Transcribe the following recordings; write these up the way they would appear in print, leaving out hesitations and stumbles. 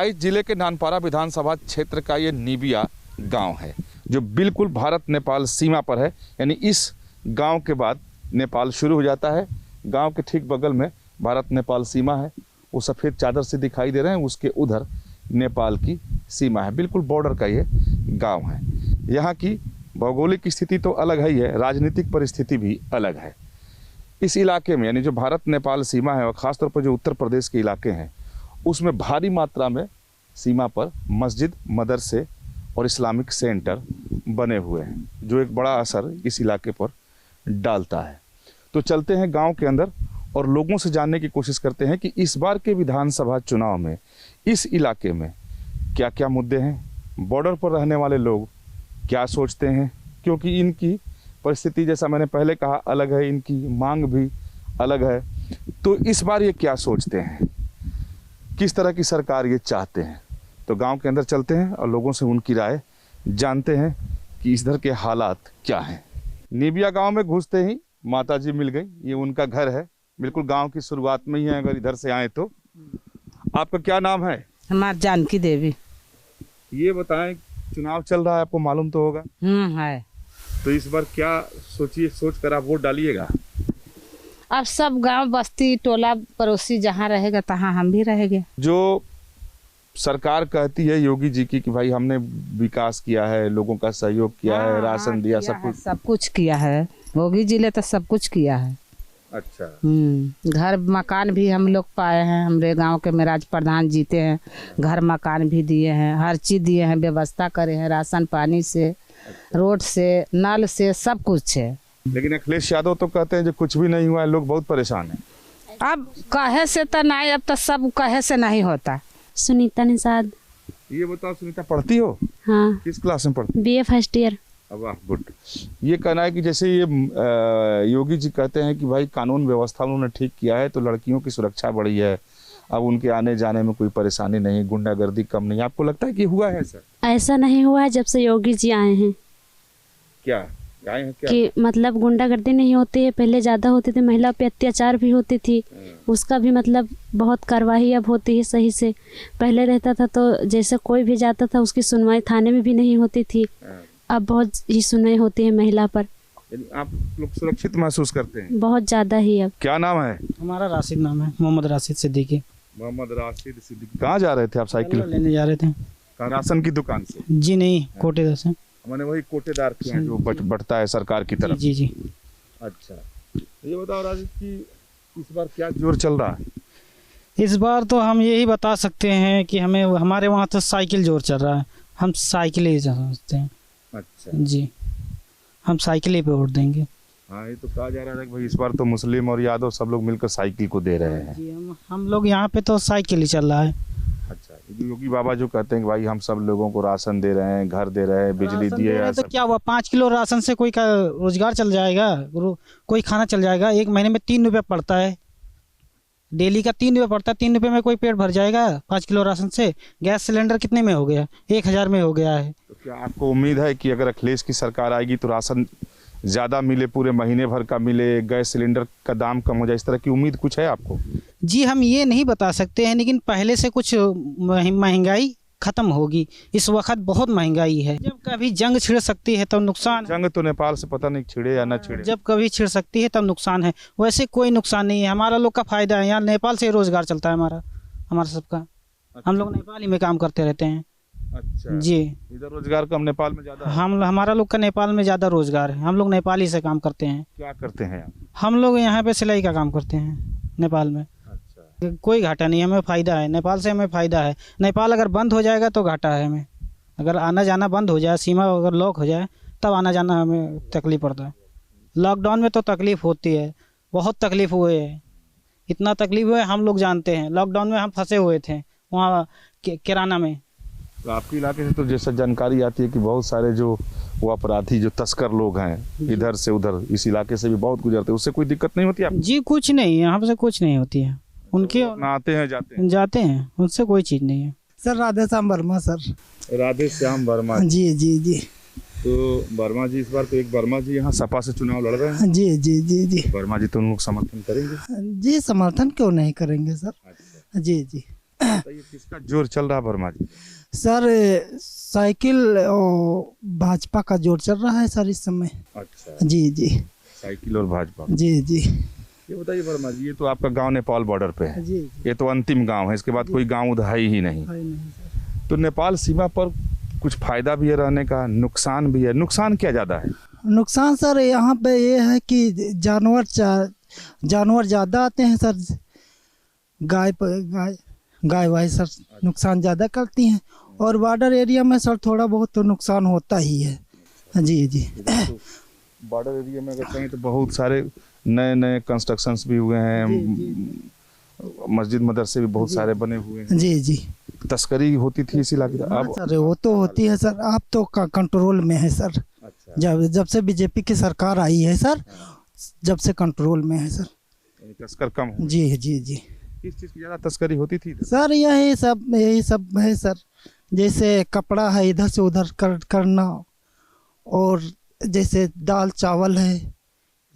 बहराइच जिले के नानपारा विधानसभा क्षेत्र का ये नीबिया गांव है जो बिल्कुल भारत नेपाल सीमा पर है। यानी इस गांव के बाद नेपाल शुरू हो जाता है। गांव के ठीक बगल में भारत नेपाल सीमा है। वो सफ़ेद चादर से दिखाई दे रहे हैं, उसके उधर नेपाल की सीमा है। बिल्कुल बॉर्डर का ये गांव है। यहाँ की भौगोलिक स्थिति तो अलग है ही है, राजनीतिक परिस्थिति भी अलग है। इस इलाके में यानी जो भारत नेपाल सीमा है और ख़ासतौर पर जो उत्तर प्रदेश के इलाके हैं उसमें भारी मात्रा में सीमा पर मस्जिद, मदरसे और इस्लामिक सेंटर बने हुए हैं जो एक बड़ा असर इस इलाके पर डालता है। तो चलते हैं गांव के अंदर और लोगों से जानने की कोशिश करते हैं कि इस बार के विधानसभा चुनाव में इस इलाके में क्या क्या मुद्दे हैं, बॉर्डर पर रहने वाले लोग क्या सोचते हैं, क्योंकि इनकी परिस्थिति जैसा मैंने पहले कहा अलग है, इनकी मांग भी अलग है। तो इस बार ये क्या सोचते हैं, किस तरह की सरकार ये चाहते हैं। तो गांव के अंदर चलते हैं और लोगों से उनकी राय जानते हैं कि इधर के हालात क्या हैं। नीबिया गांव में घुसते ही माता जी मिल गई। ये उनका घर है, बिल्कुल गांव की शुरुआत में ही है। अगर इधर से आए तो आपका क्या नाम है? हमार जानकी देवी। ये बताएं, चुनाव चल रहा है, आपको मालूम तो होगा। है। तो इस बार क्या सोच कर आप वोट डालिएगा? अब सब गांव बस्ती टोला पड़ोसी जहाँ रहेगा तहाँ हम भी रहेंगे। जो सरकार कहती है योगी जी की कि भाई हमने विकास किया है, लोगों का सहयोग किया है, राशन दिया, सब कुछ किया है। योगी जी ने तो सब कुछ किया है। अच्छा। घर मकान भी हम लोग पाए हैं। हमारे गांव के मेराज प्रधान जीते हैं, घर मकान भी दिए हैं, हर चीज दिए हैं, व्यवस्था करे हैं, राशन पानी से, रोड से, नल से, सब कुछ है। लेकिन अखिलेश यादव तो कहते हैं जो कुछ भी नहीं हुआ है, लोग बहुत परेशान हैं। अब कहे से तो नहीं, अब तो सब कहे से नहीं होता। सुनीता निषाद। ये बताओ सुनीता, पढ़ती हो? हाँ। किस क्लास में पढ़ती? BA first year. वाह, गुड। ये कहना है कि जैसे ये योगी जी कहते हैं कि भाई कानून व्यवस्था उन्होंने ठीक किया है तो लड़कियों की सुरक्षा बढ़ी है, अब उनके आने जाने में कोई परेशानी नहीं, गुंडागर्दी कम नहीं। आपको लगता है कि हुआ है सर? ऐसा नहीं हुआ है जब से योगी जी आए हैं। क्या आए हैं क्या? कि मतलब गुंडागर्दी नहीं होती है, पहले ज़्यादा होती थी, महिला पे अत्याचार भी होती थी, उसका भी मतलब बहुत कार्रवाई अब होती है सही से। पहले रहता था तो जैसे कोई भी जाता था उसकी सुनवाई थाने में भी नहीं होती थी, अब बहुत ही सुनवाई होती है महिला पर। आप लोग सुरक्षित महसूस करते हैं? बहुत ज़्यादा ही। अब क्या नाम है? हमारा राशिद नाम है, मोहम्मद राशिद सिद्दीकी। मोहम्मद राशिद सिद्दीकी। कहाँ जा रहे थे आप? साइकिल लेने जा रहे थे। राशन की दुकान से? जी नहीं, कोटेदार से। मैंने वही कोटेदार के हैं जो बढ़ता है सरकार की तरफ। जी जी। अच्छा, ये बताओ राशिद कि इस बार क्या जोर चल रहा है? इस बार तो हम यही बता सकते हैं कि हमें हमारे वहाँ तो साइकिल जोर चल रहा है, हम साइकिल ही समझते हैं। अच्छा जी, हम साइकिल ही पे वोट देंगे। हाँ, ये तो कहा जा रहा है कि भाई इस बार तो मुस्लिम और यादव सब लोग मिलकर साइकिल को दे रहे हैं। जी, हम लोग यहाँ पे तो साइकिल ही चल रहा है। अच्छा, योगी बाबा जो कहते हैं कि भाई हम सब लोगों को राशन दे रहे हैं, घर दे रहे हैं, बिजली दिए हैं, तो क्या हुआ, 5 किलो राशन से कोई का रोजगार चल जाएगा? कोई खाना चल जाएगा? एक महीने में 3 रुपये पड़ता है, डेली का 3 रुपये पड़ता है। 3 रुपये में कोई पेट भर जाएगा 5 किलो राशन से? गैस सिलेंडर कितने में हो गया? 1000 में हो गया है। तो क्या आपको उम्मीद है कि अगर अखिलेश की सरकार आएगी तो राशन ज़्यादा मिले, पूरे महीने भर का मिले, गैस सिलेंडर का दाम कम हो जाए, इस तरह की उम्मीद कुछ है आपको? जी, हम ये नहीं बता सकते हैं, लेकिन पहले से कुछ महंगाई खत्म होगी। इस वक्त बहुत महंगाई है। जब कभी जंग छिड़ सकती है तो नुकसान। जंग तो नेपाल से पता नहीं छिड़े या न छिड़े, जब कभी छिड़ सकती है तब नुकसान है, वैसे कोई नुकसान नहीं है। हमारा लोग का फायदा है, यहाँ नेपाल से रोजगार चलता है हमारा सबका। अच्छा। हम लोग नेपाल ही में काम करते रहते हैं। अच्छा जी, इधर रोजगार कम नेपाल में ज्यादा है? हमारा लोग का नेपाल में ज़्यादा रोजगार है, हम लोग नेपाली से काम करते हैं। क्या करते हैं आप? हम लोग यहाँ पे सिलाई का काम करते हैं नेपाल में। अच्छा, कोई घाटा नहीं, हमें फ़ायदा है, नेपाल से हमें फ़ायदा है। नेपाल अगर बंद हो जाएगा तो घाटा है हमें। अगर आना जाना बंद हो जाए, सीमा अगर लॉक हो जाए तब आना जाना हमें तकलीफ पड़ता है। लॉकडाउन में तो तकलीफ़ होती है, बहुत तकलीफ़ हुए है, इतना तकलीफ हुए हम लोग जानते हैं। लॉकडाउन में हम फंसे हुए थे वहाँ किराना में। तो आपके इलाके से तो जैसा जानकारी आती है कि बहुत सारे जो वो अपराधी जो तस्कर लोग हैं इधर से उधर इस इलाके से भी बहुत गुजरते हैं, उससे कोई दिक्कत नहीं होती आपको? जी कुछ नहीं, यहाँ से कुछ नहीं होती है। उनके आते हैं जाते हैं, उनसे कोई चीज़ नहीं है। Sir Radhe Shyam Verma sir. राधे श्याम वर्मा जी जी जी। तो वर्मा जी, इस बार तो एक वर्मा जी यहाँ सपा से चुनाव लड़ रहे हैं। जी जी जी जी। वर्मा जी तो उन लोग समर्थन करेंगे? जी समर्थन क्यों नहीं करेंगे सर। अच्छा। जी जी। बताइए किसका जोर चल रहा है वर्मा जी? सर साइकिल और भाजपा का जोर चल रहा है सर इस समय। अच्छा, जी जी साइकिल और भाजपा। जी जी ये बताइए वर्मा जी, ये तो आपका गांव नेपाल बॉर्डर पे है, जी ये तो अंतिम गांव है, इसके बाद कोई गांव उधर है ही नहीं। तो नेपाल सीमा पर कुछ फायदा भी है रहने का, नुकसान भी है। नुकसान क्या ज़्यादा है? नुकसान सर यहाँ पे ये है कि जानवर ज़्यादा आते हैं सर। गाय वाय सर नुकसान ज़्यादा करती हैं, और बॉर्डर एरिया में सर थोड़ा बहुत तो नुकसान होता ही है। जी जी तो बॉर्डर एरिया में अगर कहीं तो बहुत सारे नए नए कंस्ट्रक्शंस भी हुए हैं, मस्जिद मदरसे भी बहुत सारे बने हुए हैं। जी जी तस्करी होती थी इस इलाके में, हाँ अब सर वो तो होती है सर, अब तो कंट्रोल में है सर। अच्छा, जब से बीजेपी की सरकार आई है सर, जब से कंट्रोल में है सर। यानी तस्कर कम हो। जी जी जी किस चीज़ की ज़्यादा तस्करी होती थी इधर? सर यही सब है सर। जैसे कपड़ा है इधर से उधर करना, और जैसे दाल चावल है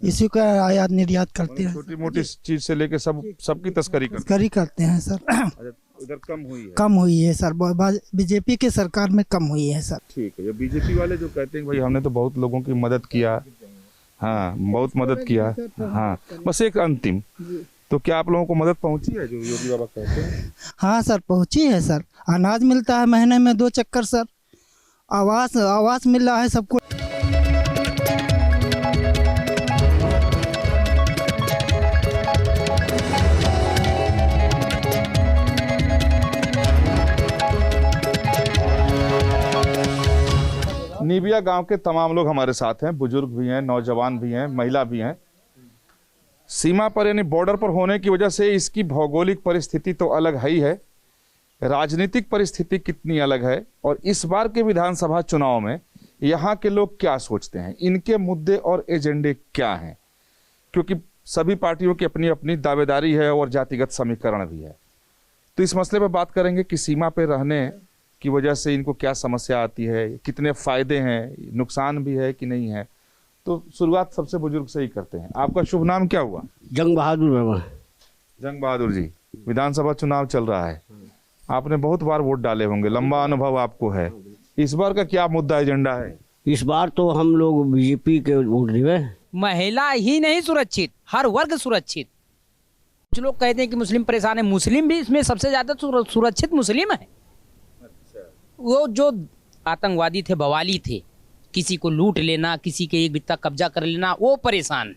इसी का आयात निर्यात करते हैं। छोटी मोटी चीज से लेके सबकी तस्करी करते हैं सर। अच्छा, उधर कम हुई है? कम हुई है सर, बीजेपी के सरकार में कम हुई है सर। ठीक है। ये बीजेपी वाले जो कहते हैं भाई हमने तो बहुत लोगों की मदद किया, हाँ बहुत मदद किया, हाँ बस एक अंतिम, तो क्या आप लोगों को मदद पहुंची है जो योगी बाबा कहते हैं? हाँ सर पहुंची है सर। अनाज मिलता है महीने में 2 चक्कर सर। आवास मिल रहा है सबको। नीबिया गांव के तमाम लोग हमारे साथ हैं, बुजुर्ग भी हैं, नौजवान भी हैं, महिला भी हैं। सीमा पर यानी बॉर्डर पर होने की वजह से इसकी भौगोलिक परिस्थिति तो अलग है ही है, राजनीतिक परिस्थिति कितनी अलग है, और इस बार के विधानसभा चुनाव में यहाँ के लोग क्या सोचते हैं, इनके मुद्दे और एजेंडे क्या हैं, क्योंकि सभी पार्टियों की अपनी अपनी दावेदारी है और जातिगत समीकरण भी है। तो इस मसले पर बात करेंगे कि सीमा पर रहने की वजह से इनको क्या समस्या आती है, कितने फायदे हैं, नुकसान भी है कि नहीं है। तो शुरुआत सबसे बुजुर्ग से ही करते हैं। आपका शुभ नाम क्या हुआ? जंग बहादुर वर्मा। जंग बहादुर जी, विधानसभा चुनाव चल रहा है, आपने बहुत बार वोट डाले होंगे, लंबा अनुभव आपको है। इस बार का क्या मुद्दा एजेंडा है? इस बार तो हम लोग बीजेपी के वोट दिए। महिला ही नहीं सुरक्षित, हर वर्ग सुरक्षित। कुछ लोग कहते हैं कि मुस्लिम परेशान है, मुस्लिम भी इसमें सबसे ज्यादा सुरक्षित मुस्लिम है। वो जो आतंकवादी थे, बवाली थे, किसी को लूट लेना, किसी के एक बित्ता कब्जा कर लेना, वो परेशान है,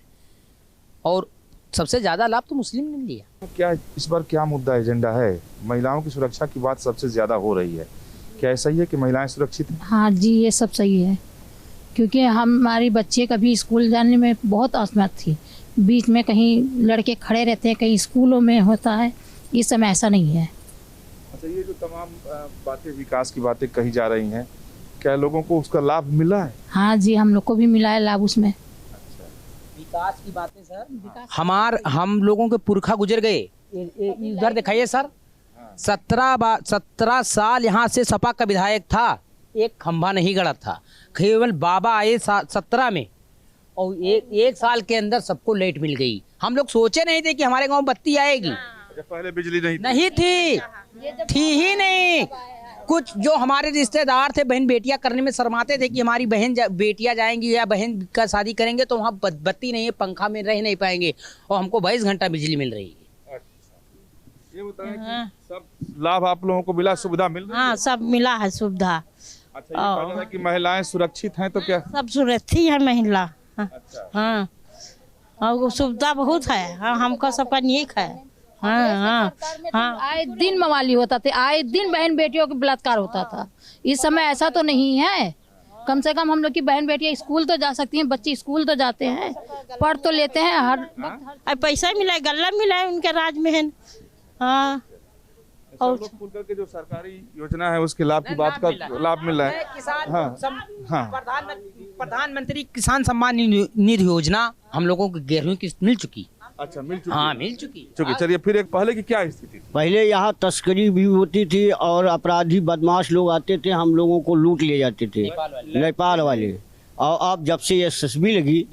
और सबसे ज्यादा लाभ तो मुस्लिम ने लिया। क्या इस बार क्या मुद्दा एजेंडा है? महिलाओं की सुरक्षा की बात सबसे ज्यादा हो रही है, क्या ऐसा ही है कि महिलाएं सुरक्षित हैं? हाँ जी, ये सब सही है, क्योंकि हमारी बच्चे कभी स्कूल जाने में बहुत असमर्थ थी, बीच में कहीं लड़के खड़े रहते हैं, कहीं स्कूलों में होता है, इस समय ऐसा नहीं है। अच्छा, ये जो तमाम बातें, विकास की बातें कही जा रही हैं, क्या लोगों को उसका लाभ मिला है? हाँ जी, हम लोग को भी मिला है लाभ उसमें। विकास की बातें सर, हम लोगों के पुरखा गुजर गए। इधर दिखाइए सर, 17 साल यहाँ से सपा का विधायक था, एक खंभा नहीं गड़ा था। केवल बाबा आए 17 में, और एक साल के अंदर सबको लाइट मिल गई। हम लोग सोचे नहीं थे कि हमारे गांव बत्ती आएगी। पहले बिजली नहीं थी ही नहीं। कुछ जो हमारे रिश्तेदार थे, बहन बेटियां करने में शर्माते थे कि हमारी बहन बेटियां जाएंगी या बहन का शादी करेंगे तो वहाँ बत्ती नहीं है, पंखा में रह नहीं पाएंगे, और हमको 22 घंटा बिजली मिल रही है। ये बताएं कि सब लाभ आप लोगों को मिला, सुविधा मिल रही है? हाँ, सब मिला है सुविधा। अच्छा, ये कहना है कि महिलाएं सुरक्षित हैं, तो क्या सब सुरक्षित है महिला? अच्छा, हाँ, और सुविधा बहुत है। हाँ, हमको सबका नीक है। हाँ हाँ हाँ, आए दिन मवाली होता था, आए दिन बहन बेटियों का बलात्कार होता था। इस समय ऐसा तो नहीं है। कम से कम हम लोग की बहन बेटियां स्कूल तो जा सकती हैं, बच्चे स्कूल तो जाते हैं, पढ़ तो लेते हैं। हर पैसा मिला है, गल्ला मिला है उनके राज में है। हाँ, और खुलकर के जो सरकारी योजना है उसके लाभ की बात का लाभ मिल रहा है। प्रधानमंत्री किसान सम्मान निधि योजना हम लोगों को गेहूं की मिल चुकी। अच्छा, मिल चुकी? हाँ, मिल चुकी। चलिए, फिर एक पहले की क्या स्थिति थी? पहले यहाँ तस्करी भी होती थी और अपराधी बदमाश लोग आते थे, हम लोगों को लूट ले जाते थे, नेपाल वाले। और अब जब से एसएसबी लगी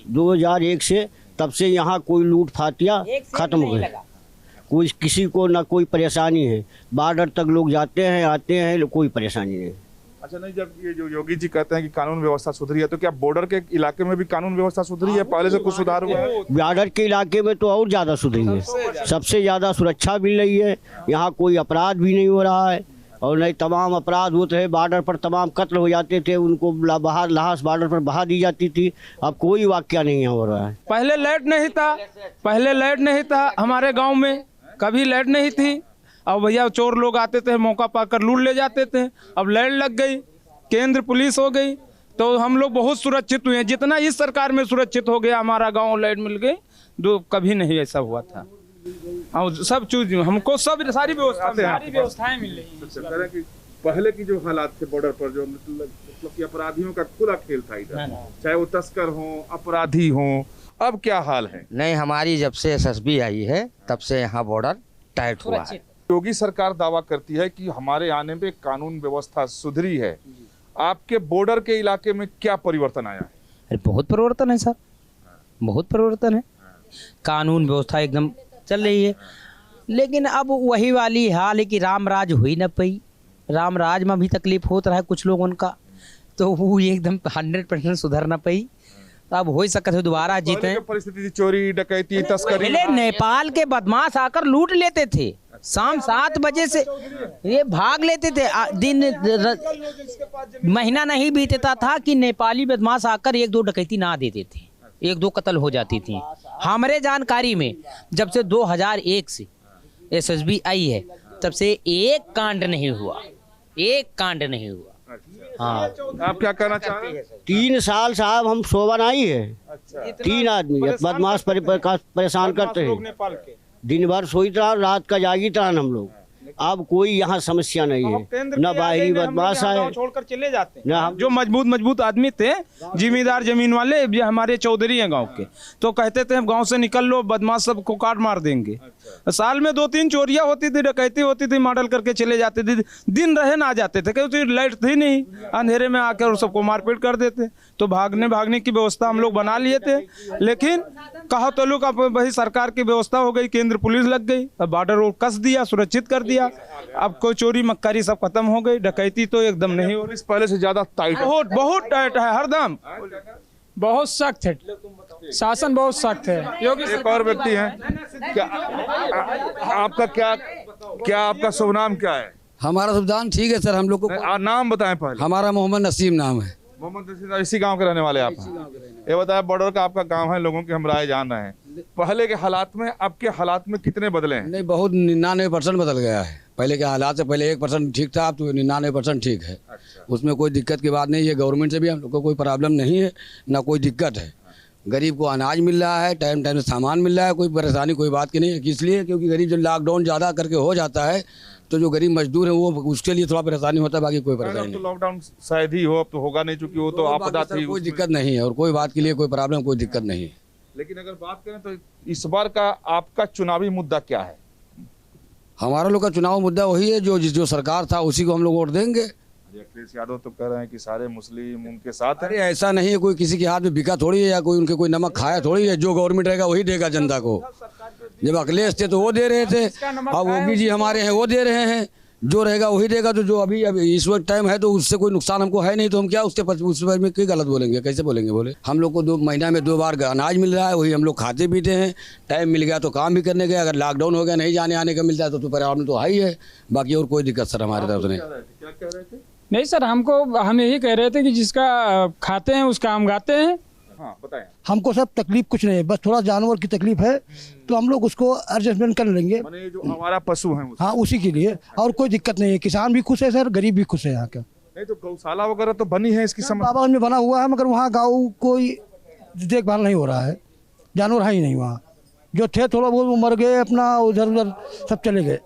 2001 से, तब से यहाँ कोई लूट फातिया खत्म हो गई। कोई किसी को ना कोई परेशानी है। बॉर्डर तक लोग जाते हैं आते हैं, कोई परेशानी नहीं। अच्छा, नहीं, जब ये जो योगी जी कहते हैं कि कानून व्यवस्था सुधरी है, तो क्या बॉर्डर के इलाके में भी कानून व्यवस्था सुधरी है? पहले से कुछ सुधार हुआ है? बॉर्डर के इलाके में तो और ज़्यादा सुधरी है, सबसे ज़्यादा सुरक्षा मिल रही है। यहाँ कोई अपराध भी नहीं हो रहा है, और नहीं तमाम अपराध होते हैं बॉर्डर पर, तमाम कत्ल हो जाते थे, उनको बाहर लाश बॉर्डर पर बहा दी जाती थी। अब कोई वाकया नहीं हो रहा है। पहले लाइट नहीं था हमारे गांव में, कभी लाइट नहीं थी। अब भैया चोर लोग आते थे, मौका पाकर लूट ले जाते थे। अब लाइट लग गई, केंद्र पुलिस हो गई, तो हम लोग बहुत सुरक्षित हुए हैं। जितना इस सरकार में सुरक्षित हो गया हमारा गांव, लाइट मिल गई, कभी नहीं ऐसा हुआ था। और सब चीज हमको सारी व्यवस्थाएं मिल रही हैं। पहले की जो हालात थे बॉर्डर पर, जो मतलब कि अपराधियों का खुला खेल था इधर, चाहे वो तस्कर हो, अपराधी हो, अब क्या हाल है? नहीं, हमारी जब से SSB आई है तब से यहाँ बॉर्डर टाइट हुआ है। योगी सरकार दावा करती है कि हमारे आने में कानून व्यवस्था सुधरी है। आपके बॉर्डर के इलाके में क्या परिवर्तन आया है? अरे बहुत परिवर्तन है सर, बहुत परिवर्तन है। कानून व्यवस्था एकदम चल रही है, लेकिन अब वही वाली हाल है कि राम राज हो ही न पाई। राम राज में भी तकलीफ होता है कुछ लोगों का, तो वो एकदम 100% सुधर न पाई। तो अब हो ही सकता है दोबारा जीते। परिस्थिति चोरी डकैती तस्करी, पहले नेपाल के बदमाश आकर लूट लेते थे, शाम 7 बजे से ये भाग लेते थे। महीना नहीं बीतता था कि नेपाली बदमाश आकर 1-2 डकैती ना देते थे, 1-2 कत्ल हो जाती थी। हमारे जानकारी में जब से 2001 से SSB आई है तब से एक कांड नहीं हुआ, एक कांड नहीं हुआ। हाँ, आप क्या कहना चाह रहे हैं? 3 साल साहब हम शोभन आई है। 3 आदमी बदमाश परेशान करते हैं, दिन भर सोई तरह, रात का जागी तरह हम लोग। अब कोई यहाँ समस्या नहीं है, न बाहरी बदमाश आए, छोड़कर चले जाते हैं। जो मजबूत आदमी थे, जिम्मेदार जमीन वाले, ये हमारे चौधरी हैं गांव के, तो कहते थे गांव से निकल लो, बदमाश सबको काट मार देंगे। साल में 2-3 चोरियां होती थी, डकैती होती थी, मॉडल करके चले जाते थे। दिन रहे ना जाते थे, क्योंकि लाइट थी नहीं, अंधेरे में आकर सबको मारपीट कर देते। तो भागने की व्यवस्था हम लोग बना लिए थे, लेकिन कहा तो लोग अब वही सरकार की व्यवस्था हो गई, केंद्र पुलिस लग गई, अब बॉर्डर कस दिया, सुरक्षित कर दिया। अब कोई चोरी मक्कारी सब खत्म हो गई, डकैती तो एकदम नहीं हो रही, पहले से ज्यादा टाइट, बहुत टाइट है, हरदम बहुत सख्त है, शासन बहुत सख्त है। एक और व्यक्ति हैं, क्या आपका क्या आपका शुभ नाम क्या है? हमारा शुभ नाम ठीक है सर, हम लोग को नाम बताएं पहले। हमारा मोहम्मद नसीम नाम है। मोहम्मद नसीम, इसी गांव के रहने वाले आप? ये बताया बॉर्डर का आपका गांव है, लोगों की हम राय जान रहे हैं। पहले के हालात में अब के हालात में कितने बदले हैं? नहीं, बहुत 99% बदल गया है। पहले के हालात से पहले 1% ठीक था, अब तो 99% ठीक है। उसमें कोई दिक्कत की बात नहीं है। गवर्नमेंट से भी हम लोग को कोई प्रॉब्लम नहीं है, ना कोई दिक्कत है। गरीब को अनाज मिल रहा है, टाइम से सामान मिल रहा है, कोई परेशानी कोई बात की नहीं है। इसलिए क्योंकि गरीब जब लॉकडाउन ज़्यादा करके हो जाता है तो जो गरीब मजदूर है वो उसके लिए थोड़ा परेशानी होता है, बाकी कोई परेशानी नहीं। तो लॉकडाउन शायद ही हो, अब तो होगा नहीं, चूंकि वो तो आपदा थी, कोई दिक्कत नहीं है और कोई बात के लिए कोई प्रॉब्लम कोई दिक्कत नहीं है। लेकिन अगर बात करें तो इस बार का आपका चुनावी मुद्दा क्या है? हमारा लोग का चुनाव मुद्दा वही है जो सरकार था उसी को हम लोग वोट देंगे। अखिलेश यादव तो कह रहे हैं कि सारे मुस्लिम उनके साथ हैं। अरे ऐसा नहीं है, कोई किसी के हाथ में बिका थोड़ी है या कोई उनके कोई नमक खाया थोड़ी है। जो गवर्नमेंट रहेगा वही देगा जनता को। जब अखिलेश थे तो वो दे रहे थे, अब योगी जी हमारे हैं वो दे रहे हैं, जो रहेगा वही देगा। तो जो अभी इस वक्त टाइम है तो उससे कोई नुकसान हमको है नहीं, तो हम क्या उसके उस बारे में क्यों गलत बोलेंगे, कैसे बोलेंगे? बोले हम लोग को 2 महीना में 2 बार अनाज मिल रहा है, वही हम लोग खाते पीते हैं। टाइम मिल गया तो काम भी करने गए, अगर लॉकडाउन हो गया नहीं जाने आने का मिलता है तो प्रॉब्लम तो है ही है। बाकी और कोई दिक्कत सर हमारे तरफ से नहीं। क्या कह रहे थे? नहीं सर, हम यही कह रहे थे कि जिसका खाते हैं उसका हम गाते हैं। हाँ, बताएं। हमको सब तकलीफ कुछ नहीं है, बस थोड़ा जानवर की तकलीफ है तो हम लोग उसको एडजस्टमेंट कर लेंगे। माने जो हमारा पशु है हाँ, उसी के लिए, और कोई दिक्कत नहीं है। किसान भी खुश है सर, गरीब भी खुश है यहाँ का। नहीं तो गौशाला वगैरह तो बनी है, इसकी समस्या बाबा में बना हुआ है, मगर वहाँ गाँव कोई देखभाल नहीं हो रहा है, जानवर है ही नहीं वहाँ। जो थे थोड़ा बहुत वो मर गए, अपना उधर उधर सब चले गए।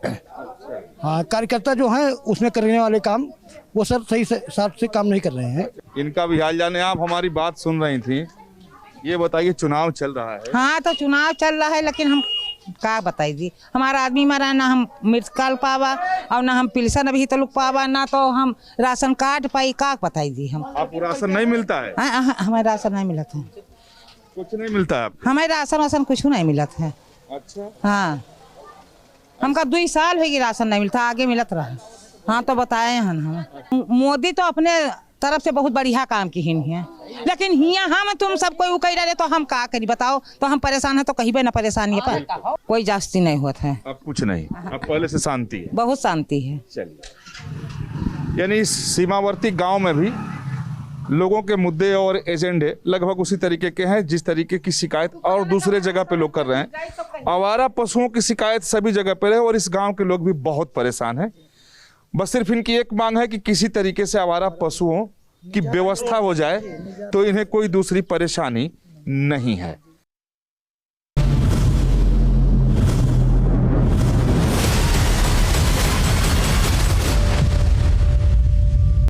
हाँ, कार्यकर्ता जो हैं उसमें करने वाले काम वो सर सही से साथ से काम नहीं कर रहे हैं। इनका भी हाल जाने। आप हमारी बात सुन रही थी, ये बताइए चुनाव चल रहा है। हाँ, तो चुनाव चल रहा है, लेकिन हम क्या बताइए जी, हमारा आदमी मरा, ना हम मृतकाल पावा और ना हम पेंशन अभी तक पावा, ना तो हम राशन कार्ड पाई, का बताइए जी। हम आपको राशन नहीं मिलता है? हमें राशन नहीं मिलता है, कुछ नहीं मिलता है? हमें राशन वासन कुछ नहीं मिलता है। अच्छा। हाँ, हमका 2 साल हो गई राशन नहीं मिलता, आगे मिलत रहा। हाँ तो बताए हैं हम, मोदी तो अपने तरफ से बहुत बढ़िया काम की है, लेकिन हिया हम तुम सब कोई कह रहे तो हम का करी बताओ। तो हम परेशान है तो कहीं भी ना परेशानी है, पर कोई जास्ती नहीं होता है। अब कुछ नहीं, अब पहले से शांति है, बहुत शांति है। चलिए, यानी इस सीमावर्ती गांव में भी लोगों के मुद्दे और एजेंडे लगभग उसी तरीके के हैं जिस तरीके की शिकायत और दूसरे जगह पे लोग कर रहे हैं। आवारा पशुओं की शिकायत सभी जगह पर है और इस गांव के लोग भी बहुत परेशान हैं। बस सिर्फ इनकी एक मांग है कि किसी तरीके से आवारा पशुओं की व्यवस्था हो जाए तो इन्हें कोई दूसरी परेशानी नहीं है।